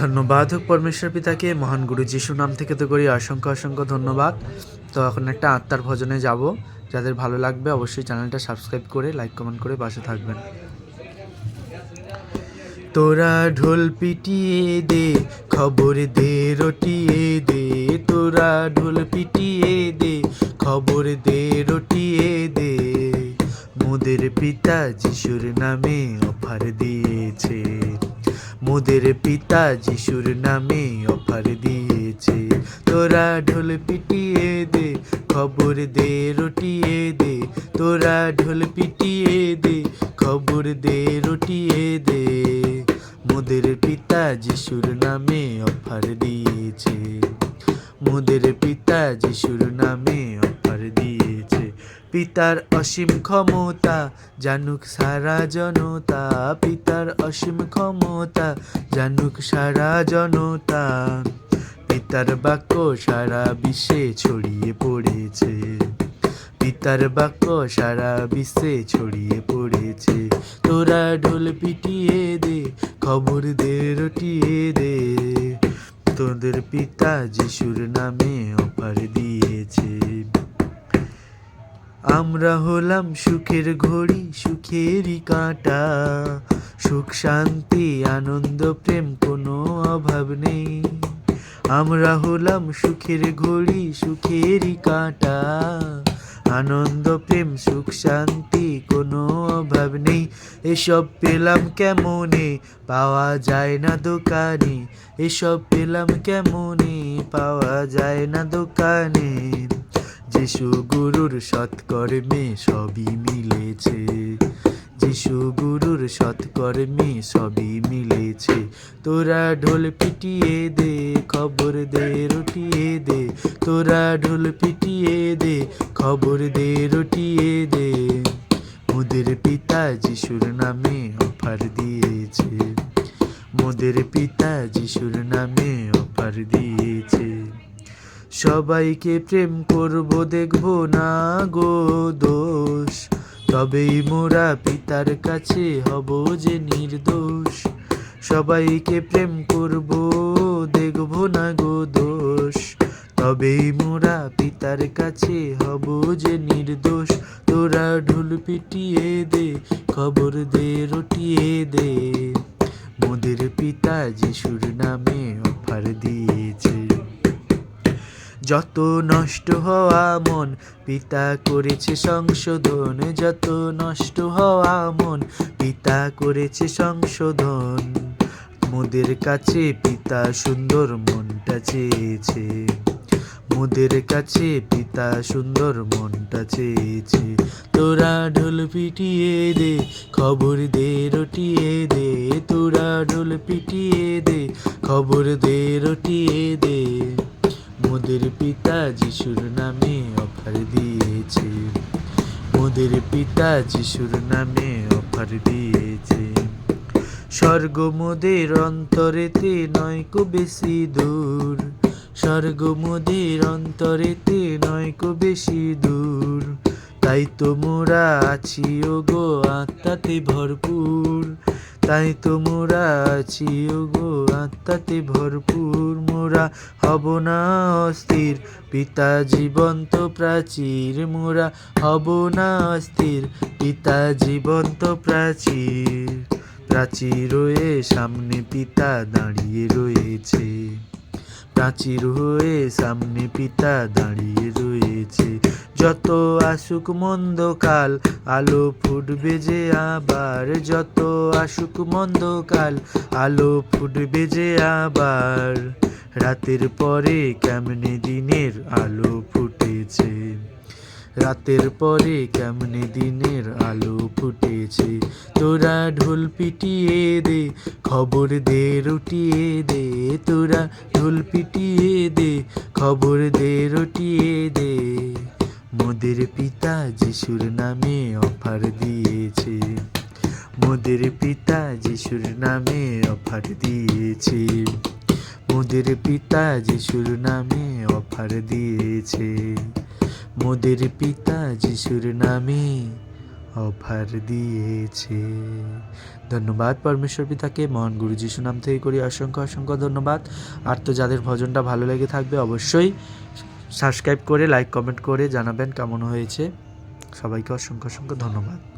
ধন্যবাদ হোক পরমেশ্বর পিতাকে, মহান গুরু যিশু নাম থেকে তো করি অসংখ্য অসংখ্য ধন্যবাদ। তো এখন একটা আত্মার ভজনে যাব, যাদের ভালো লাগবে অবশ্যই চ্যানেলটা সাবস্ক্রাইব করে লাইক কমেন্ট করে পাশে থাকবেন। তোরা ঢোল পিটিয়ে দে, খবর দে রটিয়ে দে, তোরা ঢোল পিটিয়ে দে, খবর দে রটিয়ে দে, মোদের পিতা যিশুর নামে অফার দিয়েছে, মোদের পিতা যিশুর নামে অফার দিয়েছে। তোরা ঢোল পিটিয়ে দে, খবর দে রটিয়ে দে, তোরা ঢোল পিটিয়ে দে, খবর দে রটিয়ে দে, মোদের পিতা যিশুর নামে অফার দিয়েছে, মোদের পিতা যিশুর নামে অফার দিয়েছে। পিতার অসীম ক্ষমতা জানুক সারা জনতা, পিতার অসীম ক্ষমতা জানুক সারা জনতা, পিতার বাক্য সারা বিশ্বে ছড়িয়ে পড়েছে, পিতার বাক্য সারা বিশ্বে ছড়িয়ে পড়েছে। তোরা ঢোল পিটিয়ে দে, খবর দে রটিয়ে দে, তোদের পিতা যিশুর নামে অফার দিয়েছে। আমরা হলাম সুখের ঘড়ি, সুখেরই কাঁটা, সুখ শান্তি আনন্দ প্রেম কোনো অভাব নেই। আমরা হলাম সুখের ঘড়ি, সুখেরই কাঁটা, আনন্দ প্রেম সুখ শান্তি কোনো অভাব নেই। এসব পেলাম কেমনে, পাওয়া যায় না দোকানে, এসব পেলাম কেমনে, পাওয়া যায় না দোকানে। যিশু গুরুর সৎকর্মে সবই মিলেছে, যিশু গুরুর সৎকর্মে সবই মিলেছে। তোরা ঢোল পিটিয়ে দে, খবর দে রটিয়ে দে, তোরা ঢোল পিটিয়ে দে, খবর দে রটিয়ে দে, মোদের পিতা যিশুর নামে অফার দিয়েছে, মোদের পিতা যিশুর নামে অফার দিয়েছে। সবাইকে প্রেম করব দেখব না গো দোষ, তবেই মোরা পিতার কাছে হব যে নির্দোষ। সবাইকে প্রেম করব দেখব না গো দোষ, তবেই মোরা পিতার কাছে হব যে নির্দোষ। তোরা ঢোল পিটিয়ে দে, খবর দে রটিয়ে দে, মোদের পিতা যিশুর নামে অফার দিয়েছে। যত নষ্ট হওয়া মন পিতা করেছে সংশোধন, যত নষ্ট হওয়া মন পিতা করেছে সংশোধন, মোদের কাছে পিতা সুন্দর মনটা চেয়েছে, মোদের কাছে পিতা সুন্দর মনটা চেয়েছে। তোরা ঢোল পিটিয়ে দে, খবর দে রটিয়ে দে, তোরা ঢোল পিটিয়ে দে, খবর দে রটিয়ে দে, মোদের পিতা যিশুর নামে অফার দিয়েছে, মোদের পিতা যিশুর নামে অফার দিয়েছে। স্বর্গ মোদের অন্তরেতে নয়কো বেশি দূর, স্বর্গ মোদের অন্তরেতে নয়কো বেশি দূর, তাই তো মোরা আছি ওগো আত্মাতে ভরপুর, তাই তো মোরা আছি ওগো আত্মাতে ভরপুর। মোরা হব না অস্থির, পিতা জীবন্ত প্রাচীর, মোরা হব না অস্থির, পিতা জীবন্ত প্রাচীর, প্রাচীর হয়ে সামনে পিতা দাঁড়িয়ে রয়েছে, প্রাচীর হয়ে সামনে পিতা দাঁড়িয়ে রয়েছে। যত আসুক মন্দকাল আলো ফুটবে যে আবার, যত আসুক মন্দকাল আলো ফুটবে যে আবার, রাতের পরে কেমনে দিনের আলো ফুটেছে, রাতের পরে কেমনে দিনের আলো ফুটেছে। তোরা ঢোল পিটিয়ে দে, খবর দে রটিয়ে দে, তোরা ঢোল পিটিয়ে দে, খবর দে রটিয়ে দে, মোদের পিতা যিশুর নামে অফার দিয়েছে, মোদের পিতা যিশুর নামে অফার দিয়েছে, মোদের পিতা যিশুর নামে অফার দিয়েছে, মোদের পিতা যিশুর নামে অফার দিয়েছে। ধন্যবাদ পরমেশ্বর পিতাকে, মহান গুরু যিশু নাম থেকে করি অসংখ্য অসংখ্য ধন্যবাদ। আর তো যাদের ভজনটা ভালো লেগে থাকবে অবশ্যই সাবস্ক্রাইব করে লাইক কমেন্ট করে জানাবেন কেমন হয়েছে। সবাইকে অসংখ্য অসংখ্য ধন্যবাদ।